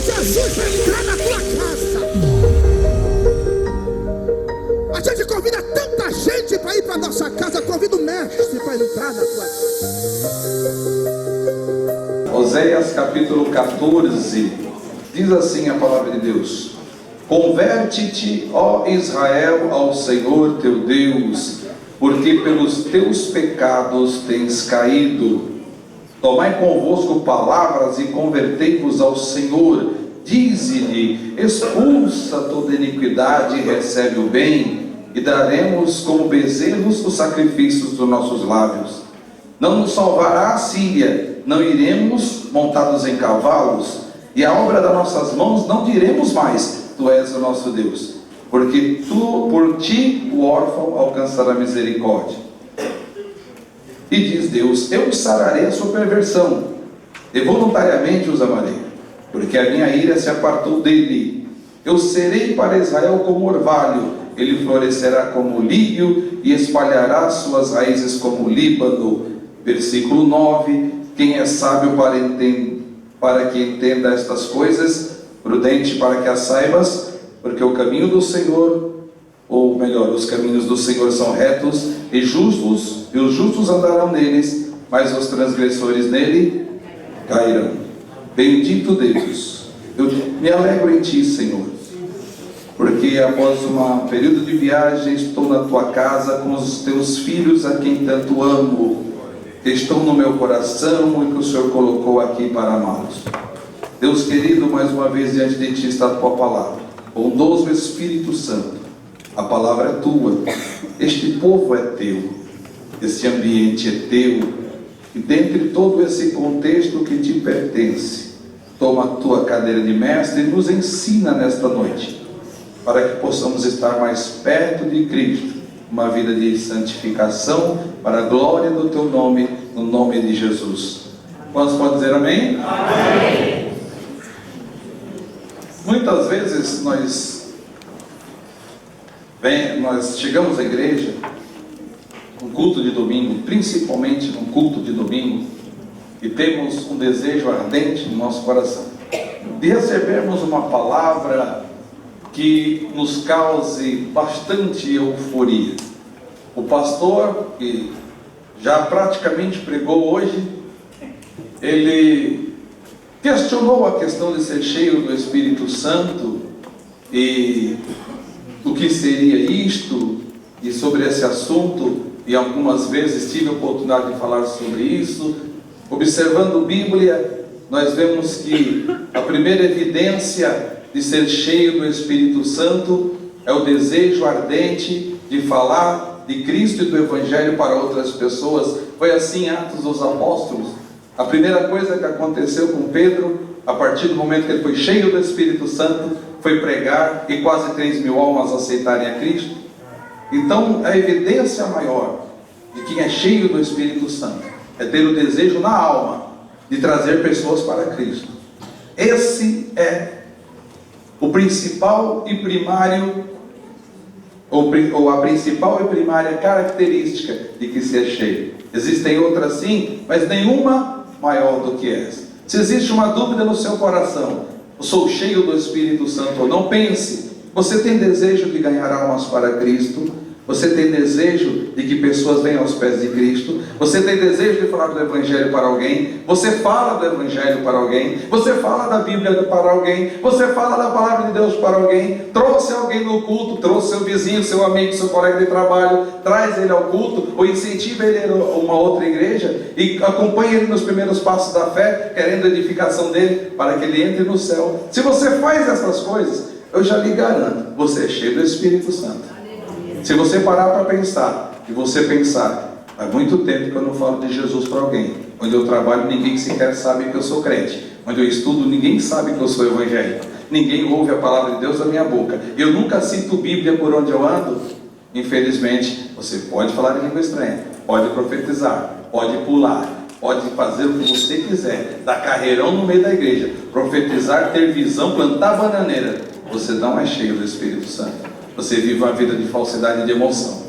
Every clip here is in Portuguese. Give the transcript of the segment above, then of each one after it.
Jesus para entrar na tua casa. A gente convida tanta gente para ir para nossa casa, convida o mestre para entrar na tua casa. Oséias capítulo 14, diz assim a palavra de Deus: converte-te, ó Israel, ao Senhor teu Deus, porque pelos teus pecados tens caído. Tomai convosco palavras e convertei-vos ao Senhor. Dize-lhe: expulsa toda iniquidade e recebe o bem, e daremos como bezerros os sacrifícios dos nossos lábios. Não nos salvará a Síria, não iremos montados em cavalos, e a obra das nossas mãos não diremos mais: tu és o nosso Deus, porque por ti o órfão alcançará misericórdia. E diz Deus: eu sararei a sua perversão, e voluntariamente os amarei, porque a minha ira se apartou dele. Eu serei para Israel como orvalho, ele florescerá como lírio e espalhará suas raízes como o Líbano. Versículo 9: quem é sábio para que entenda estas coisas, prudente para que as saibas, porque o caminho do Senhor, ou melhor, os caminhos do Senhor são retos e justos, e os justos andarão neles, mas os transgressores nele cairão. Bendito Deus, eu me alegro em ti, Senhor, porque após um período de viagem estou na tua casa com os teus filhos a quem tanto amo, que estão no meu coração e que o Senhor colocou aqui para amá-los. Deus querido, mais uma vez diante de ti está a tua palavra. Bondoso Espírito Santo, a palavra é tua, este povo é teu, este ambiente é teu, e dentre todo esse contexto que te pertence, toma a tua cadeira de mestre e nos ensina nesta noite, para que possamos estar mais perto de Cristo, uma vida de santificação para a glória do teu nome, no nome de Jesus. Quantos podem dizer amém? Amém. Muitas vezes nós chegamos à igreja, no culto de domingo, principalmente no culto de domingo, e temos um desejo ardente no nosso coração de recebermos uma palavra que nos cause bastante euforia. O pastor, que já praticamente pregou hoje, ele questionou a questão de ser cheio do Espírito Santo e o que seria isto, e sobre esse assunto, e algumas vezes tive a oportunidade de falar sobre isso. Observando a Bíblia, nós vemos que a primeira evidência de ser cheio do Espírito Santo é o desejo ardente de falar de Cristo e do Evangelho para outras pessoas. Foi assim em Atos dos Apóstolos. A primeira coisa que aconteceu com Pedro, a partir do momento que ele foi cheio do Espírito Santo, foi pregar e quase 3.000 almas aceitarem a Cristo. Então, a evidência maior de quem é cheio do Espírito Santo é ter o desejo na alma de trazer pessoas para Cristo. Esse é o principal e primário, ou a principal e primária característica de que se é cheio. Existem outras sim, mas nenhuma maior do que essa. Se existe uma dúvida no seu coração, eu sou cheio do Espírito Santo ou não, pense: você tem desejo de ganhar almas para Cristo? Você tem desejo de que pessoas venham aos pés de Cristo? Você tem desejo de falar do Evangelho para alguém? Você fala do Evangelho para alguém? Você fala da Bíblia para alguém? Você fala da Palavra de Deus para alguém? Trouxe alguém no culto? Trouxe seu vizinho, seu amigo, seu colega de trabalho? Traz ele ao culto? Ou incentiva ele a uma outra igreja? E acompanha ele nos primeiros passos da fé, querendo a edificação dele, para que ele entre no céu. Se você faz essas coisas, eu já lhe garanto, você é cheio do Espírito Santo. Se você parar para pensar, e você pensar: há muito tempo que eu não falo de Jesus para alguém. Onde eu trabalho, ninguém sequer sabe que eu sou crente. Onde eu estudo, ninguém sabe que eu sou evangélico. Ninguém ouve a palavra de Deus da minha boca. Eu nunca cito Bíblia por onde eu ando. Infelizmente, você pode falar em língua estranha, pode profetizar, pode pular, pode fazer o que você quiser, dar carreirão no meio da igreja, profetizar, ter visão, plantar bananeira. Você não é cheio do Espírito Santo. Você vive uma vida de falsidade e de emoção.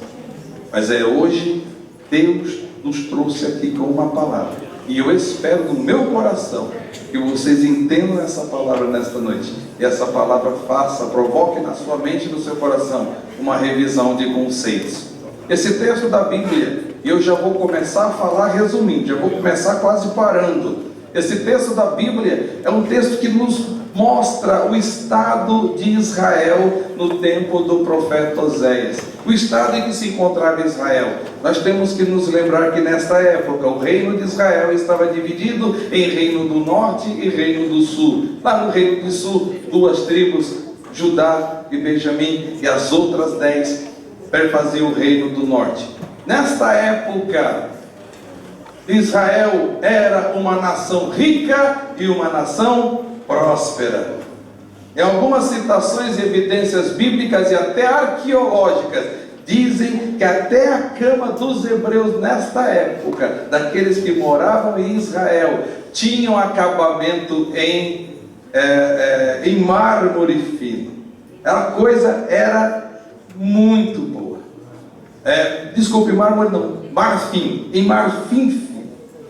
Mas hoje, Deus nos trouxe aqui com uma palavra E eu espero no meu coração que vocês entendam essa palavra nesta noite. E essa palavra provoque na sua mente e no seu coração uma revisão de conceitos. Esse texto da Bíblia, eu já vou começar a falar resumindo, já vou começar quase parando. Esse texto da Bíblia é um texto que nos mostra o estado de Israel no tempo do profeta Oséias. O estado em que se encontrava Israel. Nós temos que nos lembrar que nesta época o reino de Israel estava dividido em reino do norte e reino do sul. Lá no reino do sul, 2 tribos, Judá e Benjamim, e as outras 10 faziam o reino do norte. Nesta época, Israel era uma nação rica e uma nação próspera. Em algumas citações e evidências bíblicas e até arqueológicas, dizem que até a cama dos hebreus nesta época, daqueles que moravam em Israel, tinham acabamento em mármore fino. A coisa era muito boa. Desculpe, mármore não, marfim, em marfim fino.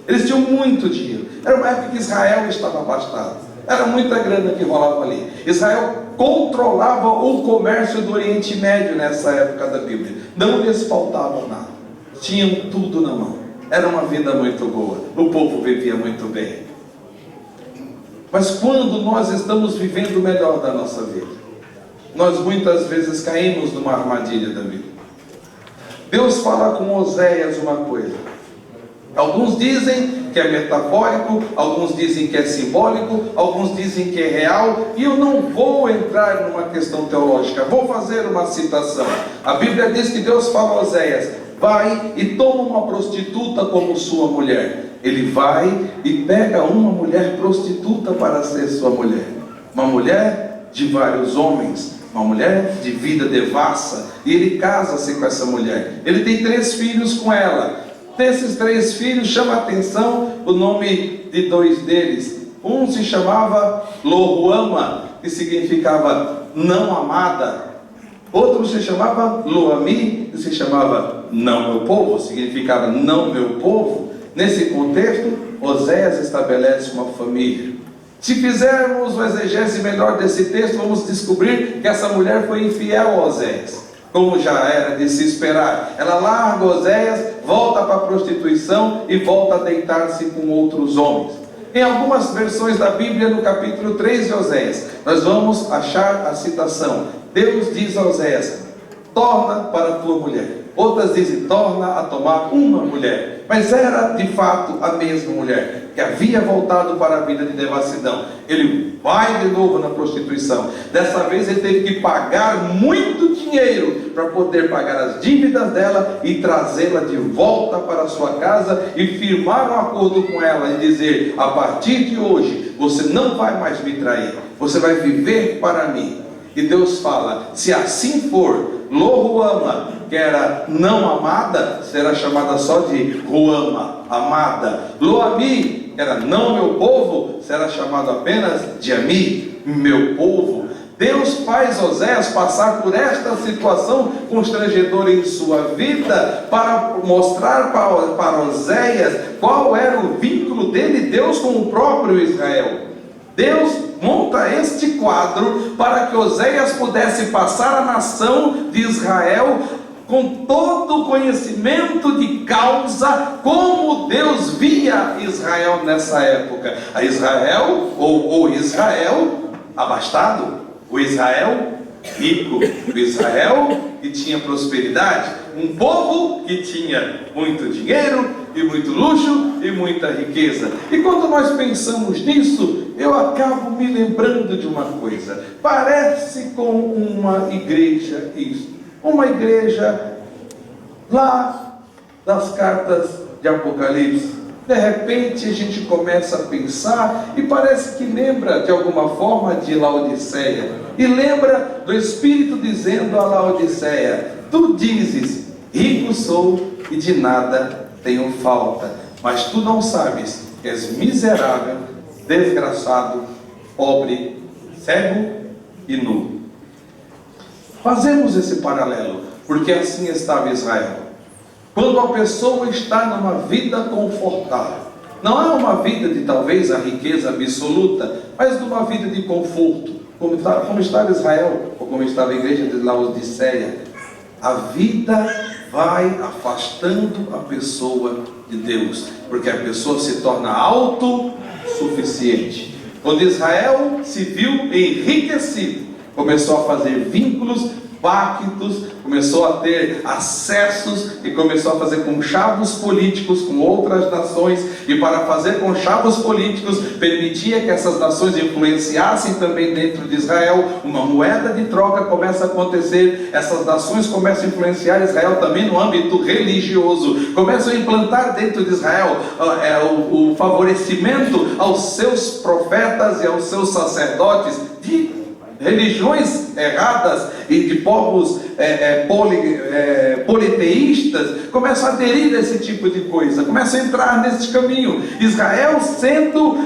Eles tinham muito dinheiro. Era uma época que Israel estava abastado. Era muita grana que rolava ali. Israel controlava o comércio do Oriente Médio nessa época da Bíblia. Não lhes faltava nada. Tinham tudo na mão. Era uma vida muito boa. O povo vivia muito bem. Mas quando nós estamos vivendo o melhor da nossa vida, nós muitas vezes caímos numa armadilha da vida. Deus fala com Oséias uma coisa. Alguns dizem que é metafórico, alguns dizem que é simbólico, alguns dizem que é real, e eu não vou entrar numa questão teológica, vou fazer uma citação. A Bíblia diz que Deus fala a Oséias: vai e toma uma prostituta como sua mulher. Ele vai e pega uma mulher prostituta para ser sua mulher, uma mulher de vários homens, uma mulher de vida devassa, e ele casa-se com essa mulher. Ele tem 3 filhos com ela. Desses 3 filhos, chama a atenção o nome de 2 deles. Um se chamava Loruama, que significava não amada. Outro se chamava Loami, que se chamava não meu povo, significava não meu povo. Nesse contexto, Oséias estabelece uma família. Se fizermos o exegese melhor desse texto, vamos descobrir que essa mulher foi infiel a Oséias, como já era de se esperar. Ela larga Oséias, volta para a prostituição e volta a deitar-se com outros homens. Em algumas versões da Bíblia, no capítulo 3 de Oséias, nós vamos achar a citação. Deus diz a Oséias: torna para a tua mulher. Outras dizem: torna a tomar uma mulher. Mas era de fato a mesma mulher, que havia voltado para a vida de devassidão. Ele vai de novo na prostituição. Dessa vez ele teve que pagar muito dinheiro para poder pagar as dívidas dela e trazê-la de volta para a sua casa e firmar um acordo com ela e dizer: a partir de hoje você não vai mais me trair, você vai viver para mim. E Deus fala: se assim for, Loruama, que era não amada, será chamada só de Ruama, amada. Loami, que era não meu povo, será chamado apenas de Ami, meu povo. Deus faz Oséias passar por esta situação constrangedora em sua vida para mostrar para Oséias qual era o vínculo dele, Deus, com o próprio Israel. Deus monta este quadro para que Oséias pudesse passar a nação de Israel com todo o conhecimento de causa, como Deus via Israel nessa época. A Israel, ou Israel abastado, o Israel rico, o Israel que tinha prosperidade, um povo que tinha muito dinheiro e muito luxo e muita riqueza. E quando nós pensamos nisso, eu acabo me lembrando de uma coisa. Parece com uma igreja isso. Uma igreja lá das cartas de Apocalipse. De repente a gente começa a pensar e parece que lembra de alguma forma de Laodiceia. E lembra do Espírito dizendo a Laodiceia: tu dizes, rico sou e de nada tenho falta, mas tu não sabes que és miserável, desgraçado, pobre, cego e nu. Fazemos esse paralelo, porque assim estava Israel. Quando a pessoa está numa vida confortável, Não é uma vida de talvez a riqueza absoluta, mas de uma vida de conforto, como estava Israel, ou como estava a igreja de Laodiceia. A vida vai afastando a pessoa de Deus, porque a pessoa se torna autossuficiente. Quando Israel se viu enriquecido, começou a fazer vínculos, pactos, começou a ter acessos e começou a fazer conchavos políticos com outras nações, e para fazer conchavos políticos permitia que essas nações influenciassem também dentro de Israel. Uma moeda de troca começa a acontecer, essas nações começam a influenciar Israel também no âmbito religioso, começam a implantar dentro de Israel o favorecimento aos seus profetas e aos seus sacerdotes de religiões erradas e de povos politeístas. Começam a aderir a esse tipo de coisa, começam a entrar nesse caminho. Israel sendo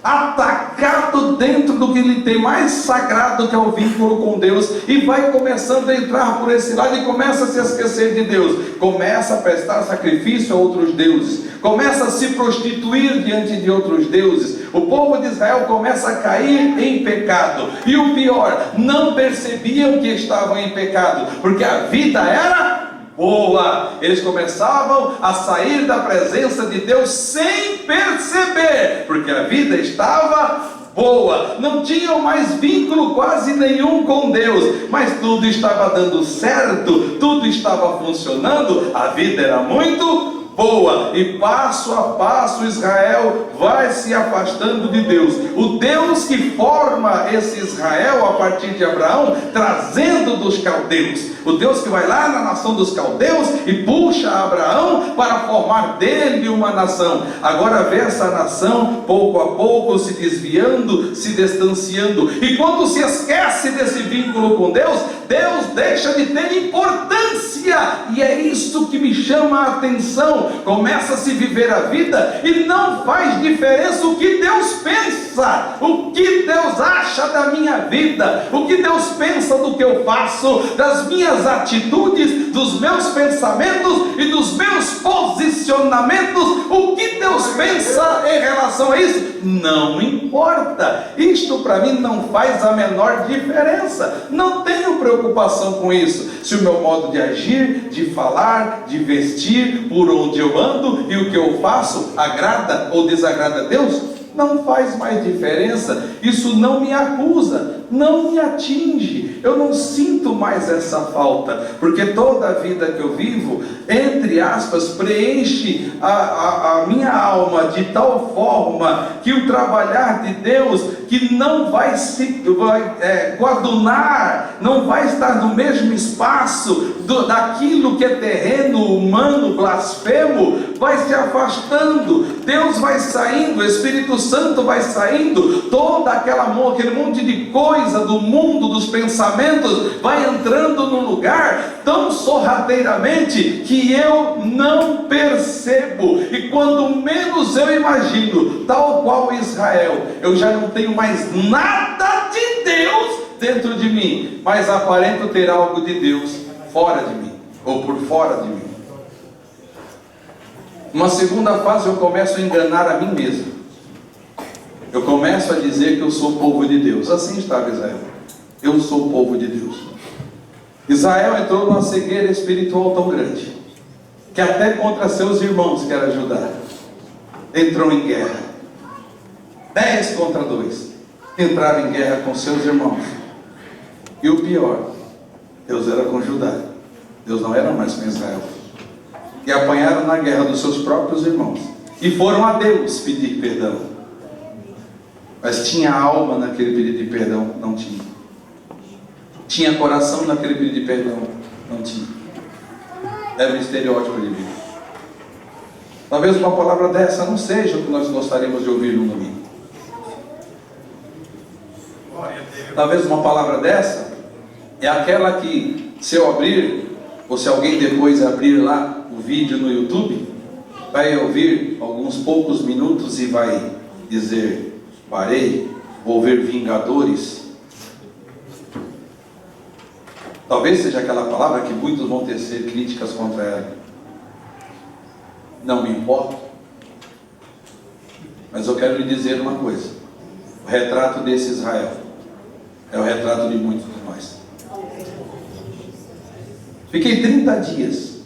atacado dentro do que ele tem mais sagrado, que é o vínculo com Deus, e vai começando a entrar por esse lado e começa a se esquecer de Deus, começa a prestar sacrifício a outros deuses, começa a se prostituir diante de outros deuses. O povo de Israel começa a cair em pecado, e o pior, não percebiam que estavam em pecado, porque a vida era boa. Eles começavam a sair da presença de Deus sem perceber, porque a vida estava boa, não tinham mais vínculo quase nenhum com Deus, mas tudo estava dando certo, tudo estava funcionando, a vida era muito boa, e passo a passo Israel vai se afastando de Deus. O Deus que forma esse Israel a partir de Abraão, trazendo dos caldeus, o Deus que vai lá na nação dos caldeus e puxa Abraão para formar dele uma nação, agora vê essa nação pouco a pouco se desviando, se distanciando, e quando se esquece desse vínculo com Deus, Deus deixa de ter importância, e é isso que me chama a atenção. Começa a se viver a vida e não faz diferença o que Deus pensa, o que Deus acha da minha vida, o que Deus pensa do que eu faço, das minhas atitudes, dos meus pensamentos e dos meus posicionamentos. O que Deus pensa em relação a isso não importa. Isto para mim não faz a menor diferença, não tenho preocupação com isso. Se o meu modo de agir, de falar, de vestir, por onde eu ando e o que eu faço agrada ou desagrada a Deus, não faz mais diferença. Isso não me acusa, não me atinge, eu não sinto mais essa falta, porque toda a vida que eu vivo, entre aspas, preenche a minha alma de tal forma que o trabalhar de Deus, que não vai coadunar, não vai estar no mesmo espaço daquilo que é terreno, humano, blasfemo, vai se afastando. Deus vai saindo, o Espírito Santo vai saindo, aquele monte de coisa do mundo, dos pensamentos, vai entrando no lugar tão sorrateiramente que eu não percebo, e quando menos eu imagino, tal qual Israel, eu já não tenho mais nada de Deus dentro de mim, mas aparento ter algo de Deus fora de mim, ou por fora de mim. Uma segunda fase, eu começo a enganar a mim mesmo. Eu começo a dizer que eu sou povo de Deus. Assim estava Israel. Eu sou povo de Deus. Israel entrou numa cegueira espiritual tão grande, que até contra seus irmãos quer ajudar. Entrou em guerra. 10 contra 2. Entraram em guerra com seus irmãos. E o pior, Deus era com Judá. Deus não era mais com Israel. E apanharam na guerra dos seus próprios irmãos. E foram a Deus pedir perdão. Mas tinha alma naquele pedido de perdão? Não tinha. Tinha coração naquele pedido de perdão? Não tinha. Era um estereótipo de vida. Talvez uma palavra dessa não seja o que nós gostaríamos de ouvir no domingo. Talvez uma palavra dessa é aquela que, se eu abrir, ou se alguém depois abrir lá o vídeo no YouTube, vai ouvir alguns poucos minutos e vai dizer: parei, vou ver Vingadores. Talvez seja aquela palavra que muitos vão tecer críticas contra ela. Não me importo. Mas eu quero lhe dizer uma coisa: o retrato desse Israel é o retrato de muitos de nós. Fiquei 30 dias,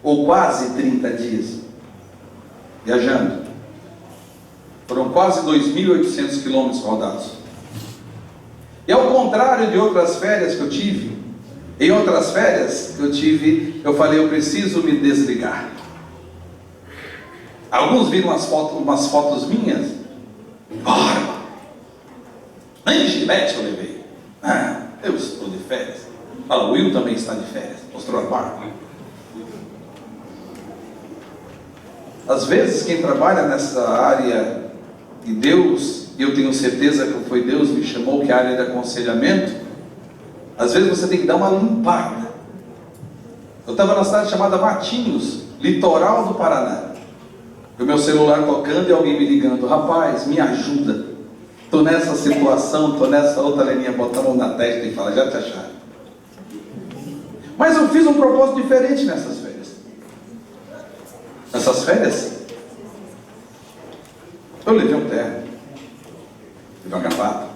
ou quase 30 dias, viajando. Foram quase 2.800 quilômetros rodados. E ao contrário de outras férias que eu tive, em outras férias que eu tive, eu falei, eu preciso me desligar. Alguns viram umas fotos minhas. Barba! Nem gilete eu levei. Eu estou de férias. Fala, o Will também está de férias. Mostrou a barba. Às vezes quem trabalha nessa área de Deus, e eu tenho certeza que foi Deus que me chamou, que é a área de aconselhamento, às vezes você tem que dar uma limpada. Eu estava na cidade chamada Matinhos, litoral do Paraná. O meu celular tocando e alguém me ligando, rapaz, me ajuda. Estou nessa situação, estou nessa outra linha, bota a mão na testa e fala, já te acharam. Mas eu fiz um propósito diferente nessas férias. Nessas férias, eu levei um terno, levei uma gravata,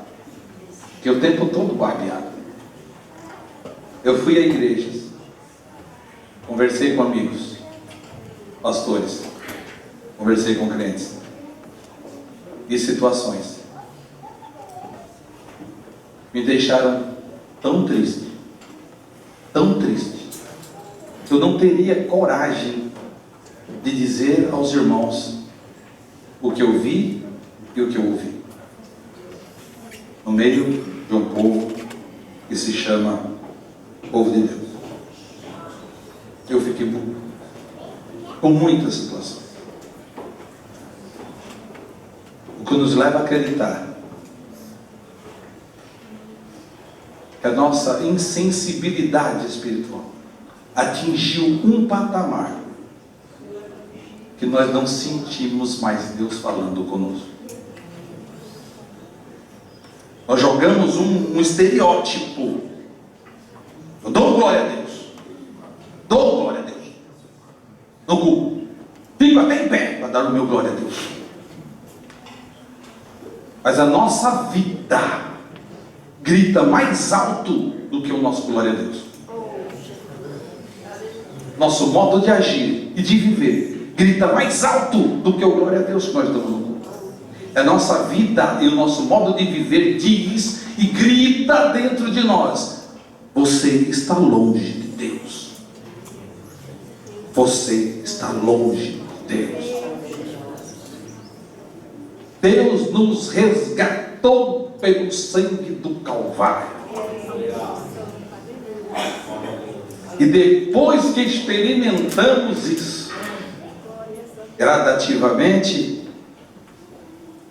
que o tempo todo barbeado. Eu fui a igrejas, conversei com amigos, pastores, conversei com crentes, e situações me deixaram tão triste, que eu não teria coragem de dizer aos irmãos o que eu vi e o que eu ouvi no meio de um povo que se chama povo de Deus. Eu fiquei com muitas situações, o que nos leva a acreditar que a nossa insensibilidade espiritual atingiu um patamar que nós não sentimos mais Deus falando conosco. Nós jogamos um estereótipo. Eu dou glória a Deus. Dou glória a Deus. No Google. Fico até em pé para dar o meu glória a Deus. Mas a nossa vida grita mais alto do que o nosso glória a Deus. Nosso modo de agir e de viver grita mais alto do que o glória a Deus que nós damos no culto. A nossa vida e o nosso modo de viver diz e grita dentro de nós: você está longe de Deus. Você está longe de Deus. Deus nos resgatou pelo sangue do Calvário. E depois que experimentamos isso, gradativamente,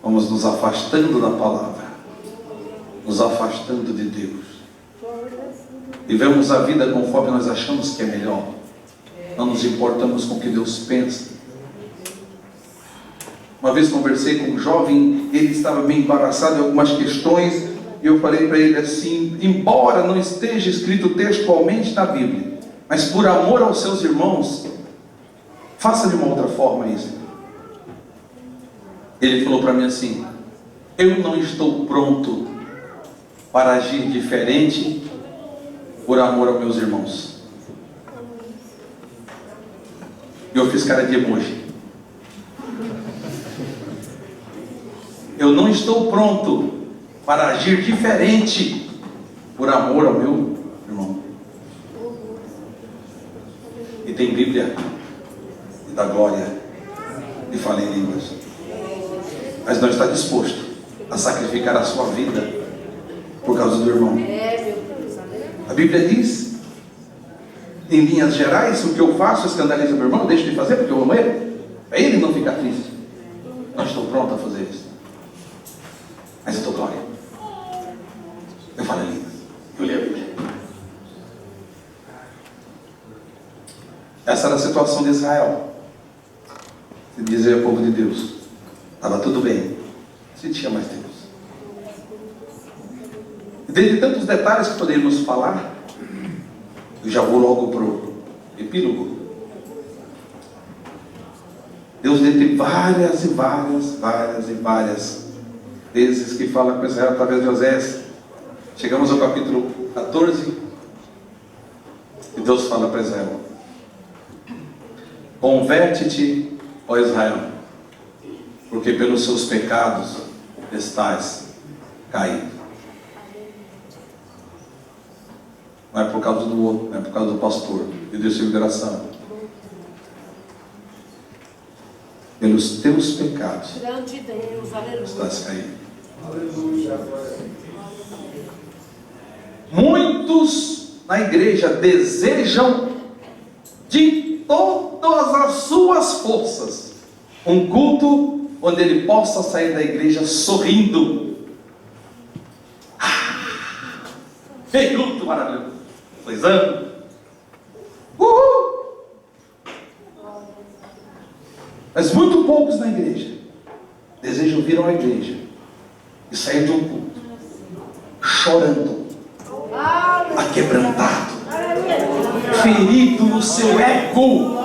vamos nos afastando da palavra, nos afastando de Deus. Vivemos a vida conforme nós achamos que é melhor. Não nos importamos com o que Deus pensa. Uma vez conversei com um jovem, ele estava meio embaraçado em algumas questões, e eu falei para ele assim, embora não esteja escrito textualmente na Bíblia, mas por amor aos seus irmãos, faça de uma outra forma isso. Ele falou para mim assim, eu não estou pronto para agir diferente por amor aos meus irmãos. E eu fiz cara de emoji. Eu não estou pronto para agir diferente por amor ao meu irmão. E tem Bíblia e dá glória e fala em línguas, mas não está disposto a sacrificar a sua vida por causa do irmão. A Bíblia diz, em linhas gerais, o que eu faço escandaliza meu irmão, eu deixo de fazer porque eu amo ele, para ele não ficar triste. Não estou pronto a fazer isso, mas eu dou glória. Eu falo em línguas, eu leio a Bíblia. Essa era a situação de Israel. Se dizia o povo de Deus, estava tudo bem, se tinha mais Deus. E dentre tantos detalhes que poderíamos falar, eu já vou logo para o epílogo. Deus, dentre várias vezes que fala com Israel através de Oséias, chegamos ao capítulo 14, e Deus fala para Israel: converte-te, ó Israel, porque pelos seus pecados estás caído. Não é por causa do outro, não é por causa do pastor e de sua liberação. Pelos teus pecados Grande Deus, aleluia. estás caído. Muitos na igreja desejam de todas as suas forças um culto onde ele possa sair da igreja sorrindo. Que culto maravilhoso! Pois é. Uhul! Mas muito poucos na igreja desejam vir a uma igreja e sair de um culto chorando, aquebrantado, ferido no seu ego,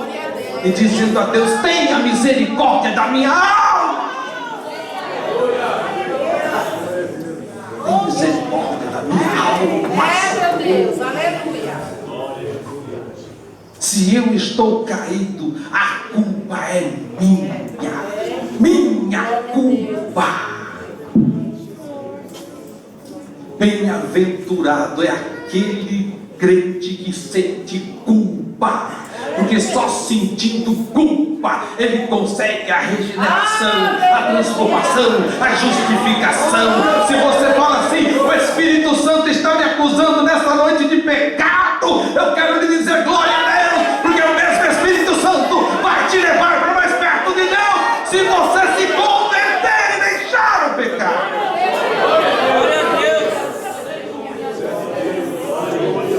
e dizendo a Deus: tenha misericórdia da minha alma, tenha misericórdia da minha alma. É, meu Deus, aleluia. Se eu estou caído, a culpa é minha culpa. Bem-aventurado é aquele crente que sente culpa, porque só sentindo culpa ele consegue a regeneração, a transformação, a justificação. Se você fala assim: o Espírito Santo está me acusando nessa noite de pecado, eu quero lhe dizer glória a Deus, porque o mesmo Espírito Santo vai te levar para mais perto de Deus, se você se converter e deixar o pecado.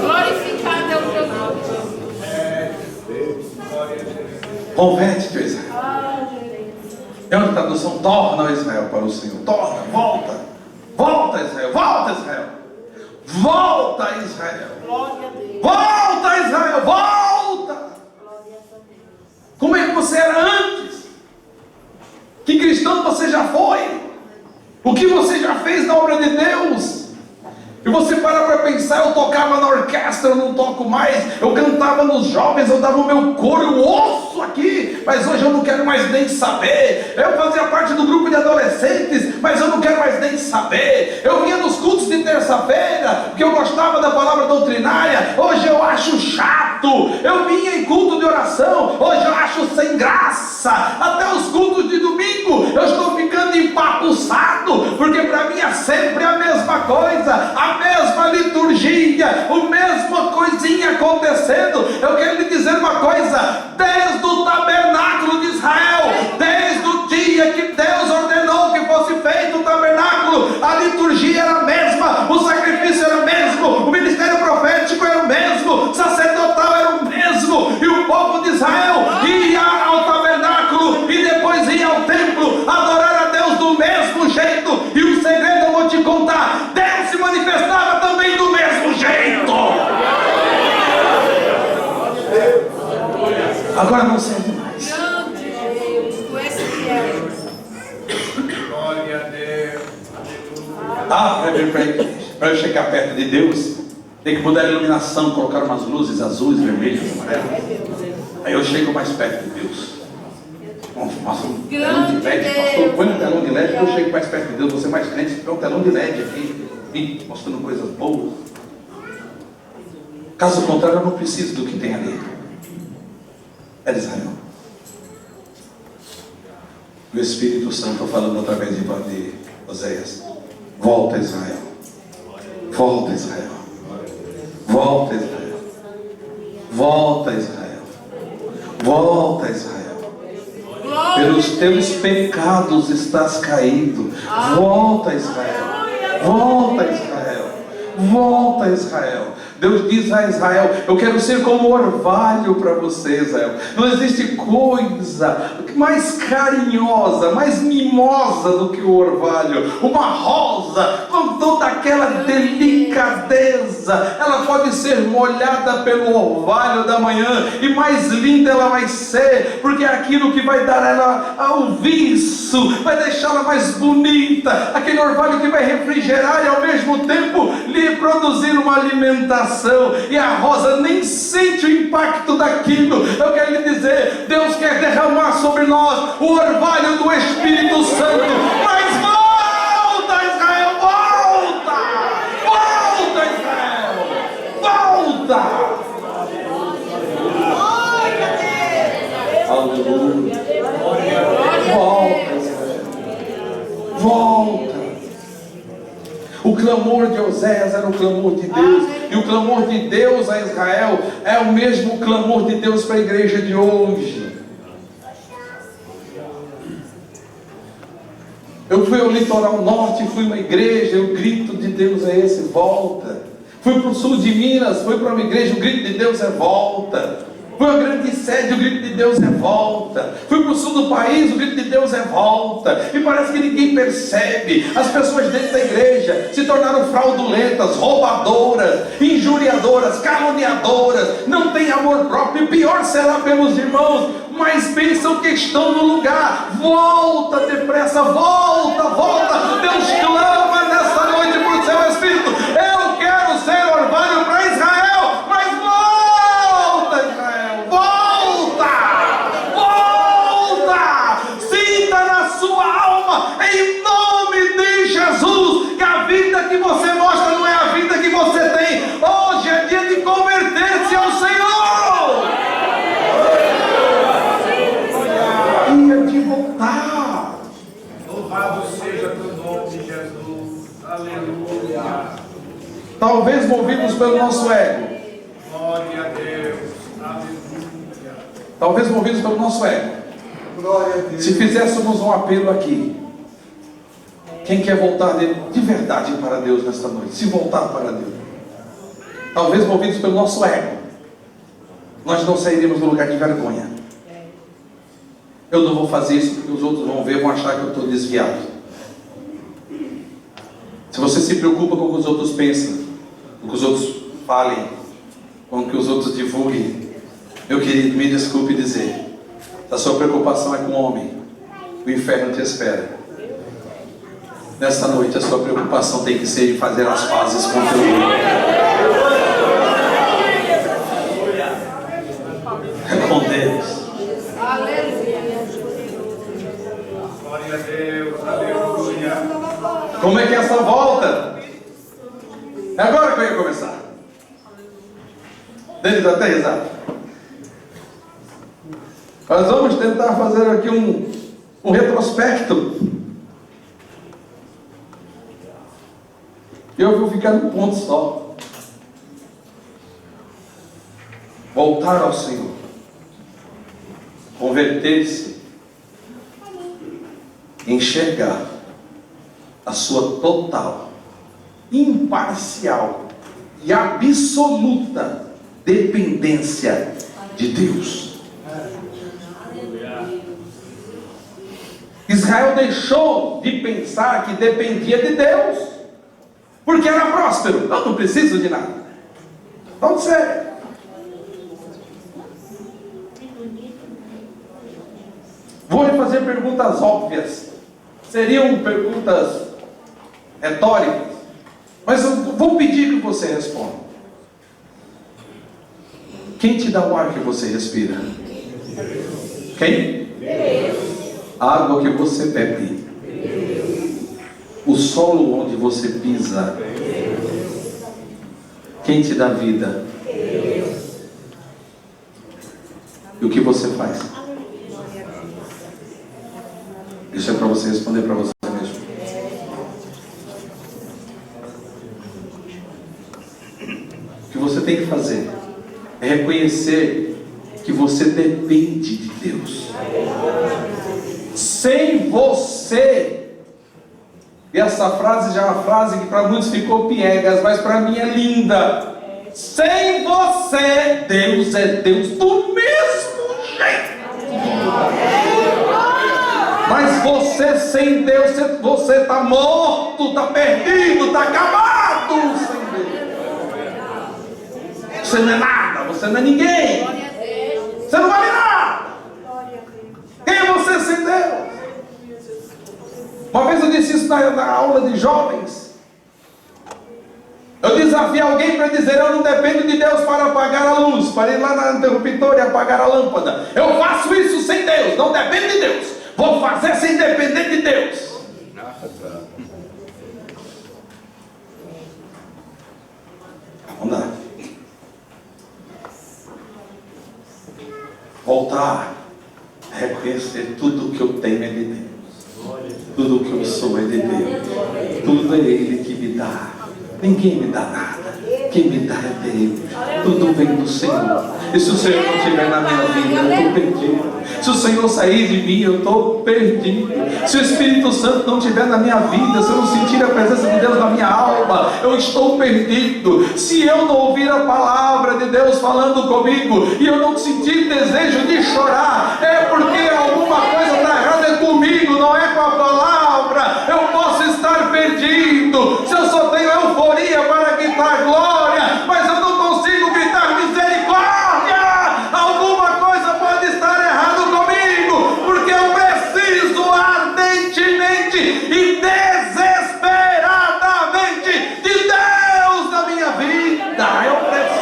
Glorificado é o teu nome. Converte-te, Israel. É uma tradução: torna o Israel para o Senhor. Torna, volta. Volta, Israel. Volta, Israel. Volta, Israel. Glória a Deus. Volta, Israel. Volta. Como é que você era antes? Que cristão você já foi? O que você já fez na obra de Deus? E você para pensar: eu tocava na orquestra, eu não toco mais. Eu cantava nos jovens, eu dava o meu coro, eu ouço aqui, mas hoje eu não quero mais nem saber. Eu fazia parte do grupo de adolescentes, mas eu não quero mais nem saber. Eu vinha nos cultos de terça-feira, porque eu gostava da palavra doutrinária, hoje eu acho chato. Eu vinha em culto de oração, hoje eu acho sem graça. Até os cultos de domingo eu estou ficando empapuçado, porque para mim é sempre a mesma coisa, a mesma liturgia, a mesma coisinha acontecendo. Eu quero lhe dizer uma coisa: desde o tabernáculo de Israel, desde o dia que Deus ordenou que fosse feito o tabernáculo, a liturgia era a mesma, o sacrifício era o mesmo, o ministério profético era o mesmo, o sacerdotal era o mesmo, e o povo de Israel ia ao tabernáculo e depois ia ao templo adorar a Deus do mesmo jeito. E o segredo eu vou te contar: Deus se manifestava também do mesmo jeito. Agora não serve mais. Grande Deus, tu és fiel. Glória a Deus. Para vir para a igreja, para eu chegar perto de Deus, tem que mudar a iluminação, colocar umas luzes azuis, vermelhas, amarelas. Aí eu chego mais perto de Deus. Faço um telão de LED, pastor, põe um telão de LED que eu chego mais perto de Deus. Você mais crente, põe um telão de LED aqui, mostrando coisas boas. Caso contrário, eu não preciso do que tem ali. É de Israel. O Espírito Santo falando através de Oséias: volta, Israel. Volta, Israel. Volta, Israel. Volta, Israel. Volta, Israel. Pelos teus pecados estás caído. Volta, Israel. Volta, Israel. Volta, Israel. Deus diz a Israel: eu quero ser como orvalho para você, Israel. Não existe coisa mais carinhosa, mais mimosa do que o orvalho. Uma rosa com toda aquela delicadeza, ela pode ser molhada pelo orvalho da manhã, e mais linda ela vai ser, porque é aquilo que vai dar ela ao viço, vai deixá-la mais bonita. Aquele orvalho que vai refrigerar e ao mesmo tempo lhe produzir uma alimentação. E a rosa nem sente o impacto daquilo. Eu quero lhe dizer, Deus quer derramar sobre nós o orvalho do Espírito Santo. Mas volta, Israel, volta! Volta, Israel! Volta! Aleluia! Volta, Israel! Volta! O clamor de Oséias era o clamor de Deus, e o clamor de Deus a Israel é o mesmo clamor de Deus para a igreja de hoje. Eu fui ao litoral norte, fui uma igreja, o grito de Deus é esse: volta. Fui para o sul de Minas, fui para uma igreja, o grito de Deus é volta. Fui à grande sede, o grito de Deus é volta. Fui para o sul do país, o grito de Deus é volta. E parece que ninguém percebe. As pessoas dentro da igreja se tornaram fraudulentas, roubadoras, injuriadoras, caluniadoras, não têm amor próprio, e pior será pelos irmãos. Mas pensam que estão no lugar. Volta depressa, volta, volta. Deus clama nessa noite para o seu Espírito: eu quero ser orvalho para Israel, mas volta, Israel, volta, volta. Sinta na sua alma, em nome de Jesus, que a vida que você mostra não é a vida que você tem. Hoje é dia de converter-se ao Senhor. De voltar. Louvado seja teu nome, Jesus. Aleluia. Talvez movidos pelo nosso ego. Glória a Deus. Aleluia. Talvez movidos pelo nosso ego. Glória a Deus. Se fizéssemos um apelo aqui, quem quer voltar de verdade para Deus nesta noite? Se voltar para Deus. Talvez movidos pelo nosso ego, nós não sairíamos do lugar de vergonha. Eu não vou fazer isso porque os outros vão ver, vão achar que eu estou desviado. Se você se preocupa com o que os outros pensam, com o que os outros falem, com o que os outros divulguem, meu querido, me desculpe dizer, a sua preocupação é com o homem, o inferno te espera. Nesta noite a sua preocupação tem que ser de fazer as pazes com o teu Deus. É com Deus. Glória a Deus. Aleluia. Como é que é essa volta? É agora que eu ia começar. Deles até risar. Nós vamos tentar fazer aqui um retrospecto. Eu vou ficar num ponto só. Voltar ao Senhor. Converter-se. Enxergar a sua total, imparcial e absoluta dependência de Deus. Israel deixou de pensar que dependia de Deus, porque era próspero. Eu não preciso de nada. Pode ser. Vou lhe fazer perguntas óbvias. Seriam perguntas retóricas, mas eu vou pedir que você responda. Quem te dá o ar que você respira? Quem? A água que você bebe. O solo onde você pisa. Quem te dá vida? E o que você faz? Isso é para você responder para você mesmo. O que você tem que fazer é reconhecer que você depende de Deus. Sem você, E essa frase já é uma frase que para muitos ficou piegas, mas para mim é linda. Sem você, Deus é Deus do mesmo jeito. Mas você sem Deus, você está morto, está perdido, está acabado sem Deus. Você não é nada, você não é ninguém. Você não vale nada. Quem é você sem Deus? Uma vez eu disse isso na aula de jovens. Eu desafiei alguém para dizer: eu não dependo de Deus para apagar a luz, para ir lá na interruptor e apagar a lâmpada. Eu faço isso sem Deus, não dependo de Deus. Vou fazer sem depender de Deus. Vamos lá. Voltar a reconhecer tudo que eu tenho é de Deus. Tudo que eu sou é de Deus. Tudo é Ele que me dá. Ninguém me dá nada. Quem me dá é Deus. Tudo vem do Senhor. E se o Senhor não estiver na minha vida, eu estou perdido. Se o Senhor sair de mim, eu estou perdido. Se o Espírito Santo não estiver na minha vida, se eu não sentir a presença de Deus na minha alma, eu estou perdido. Se eu não ouvir a palavra de Deus falando comigo e eu não sentir desejo de chorar, é porque alguma coisa está errada comigo, não é com a palavra. Eu posso estar perdido. Se eu só tenho euforia para gritar glória, mas eu não consigo gritar misericórdia, alguma coisa pode estar errado comigo, porque eu preciso ardentemente e desesperadamente de Deus na minha vida. Eu preciso.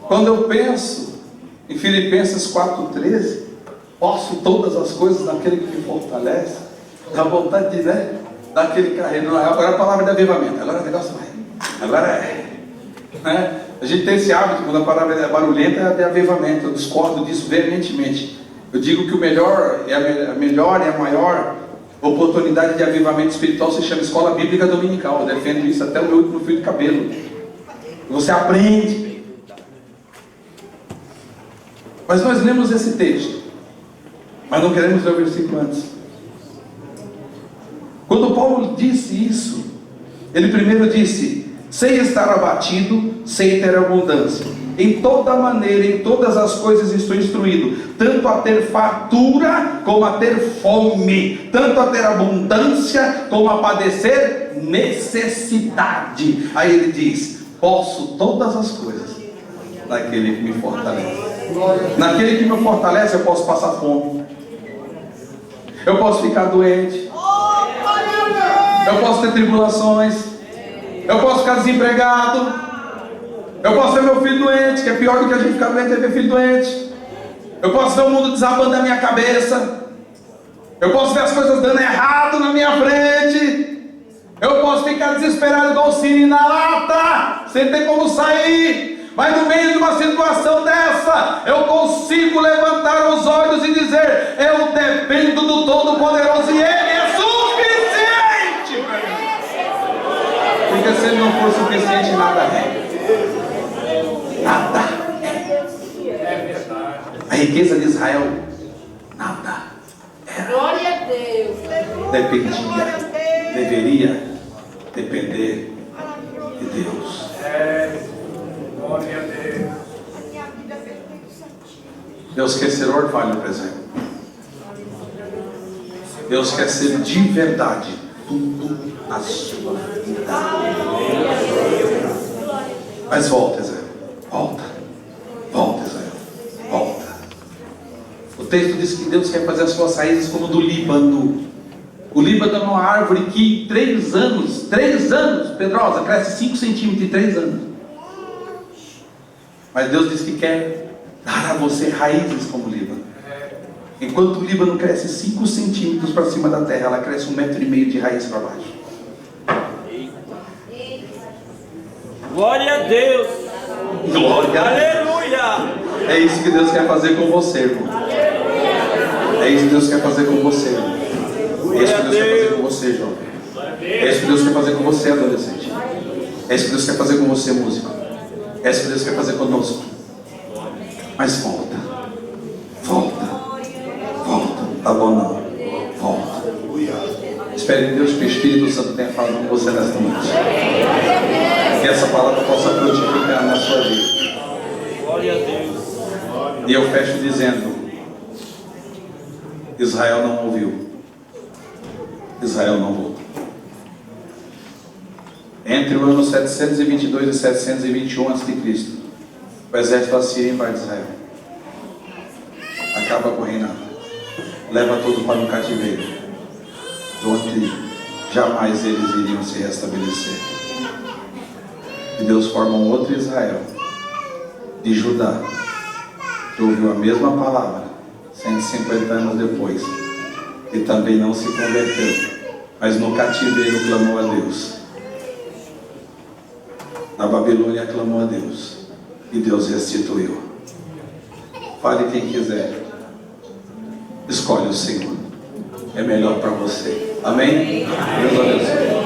Quando eu penso em Filipenses 4,13, posso todas as coisas naquele que me fortalece, dá vontade de, dar aquele carreiro. Agora a palavra de avivamento, agora o negócio vai. Agora né? A gente tem esse hábito, quando a palavra é barulhenta, é de avivamento. Eu discordo disso veementemente. Eu digo que o melhor e a maior oportunidade de avivamento espiritual se chama escola bíblica dominical. Eu defendo isso até o meu último fio de cabelo. Você aprende. Mas nós lemos esse texto, mas não queremos ler o versículo antes. Quando Paulo disse isso, ele primeiro disse: sem estar abatido, sem ter abundância. Em toda maneira, em todas as coisas estou instruído, tanto a ter fartura como a ter fome, tanto a ter abundância como a padecer necessidade. Aí ele diz: posso todas as coisas naquele que me fortalece. Naquele que me fortalece, eu posso passar fome, eu posso ficar doente, eu posso ter tribulações, eu posso ficar desempregado, eu posso ver meu filho doente, que é pior do que a gente ficar doente é ver filho doente. Eu posso ver o mundo desabando na minha cabeça, eu posso ver as coisas dando errado na minha frente, eu posso ficar desesperado igual o sino na lata, sem ter como sair. Mas no meio de uma situação dessa, eu consigo levantar os olhos e dizer: eu dependo do Todo-Poderoso e Ele é suficiente para mim. Porque se Ele não for suficiente, nada é. Nada é. A riqueza de Israel, nada era. Glória a Deus. Deveria depender de Deus. Glória a Deus. Deus quer ser orvalho no presente. Deus quer ser de verdade tudo na sua vida. Mas volta, Israel. Volta. Volta, Israel. Volta. O texto diz que Deus quer fazer as suas raízes como do Líbano. O Líbano é uma árvore que em 3 anos, Pedrosa, cresce 5 centímetros em 3 anos. Mas Deus diz que quer dar a você raízes como o Líbano. Enquanto o Líbano cresce 5 centímetros para cima da terra, ela cresce 1,5 metro de raiz para baixo. Glória a Deus. Glória a Deus. Aleluia. É isso que Deus quer fazer com você, irmão. É isso que Deus quer fazer com você, irmão. É isso que Deus quer fazer com você, jovem. É isso que Deus quer fazer com você, adolescente. É isso que Deus quer fazer com você, músico. É isso que Deus quer fazer conosco. Mas volta. Tá bom não? Volta. Espere em Deus que o Espírito Santo tenha falado com você nesta noite. Que essa palavra possa frutificar na sua vida. Glória a Deus. E eu fecho dizendo: Israel não ouviu. Israel não voltou. Entre o ano 722 e 721 a.C., o exército assírio invade Israel. Acaba com o reinado. Leva tudo para um cativeiro, onde jamais eles iriam se restabelecer. E Deus forma um outro Israel, de Judá, que ouviu a mesma palavra 150 anos depois, e também não se converteu, mas no cativeiro clamou a Deus. Na Babilônia clamou a Deus, e Deus restituiu. Fale quem quiser. Escolhe o Senhor. É melhor para você. Amém? Deus abençoe.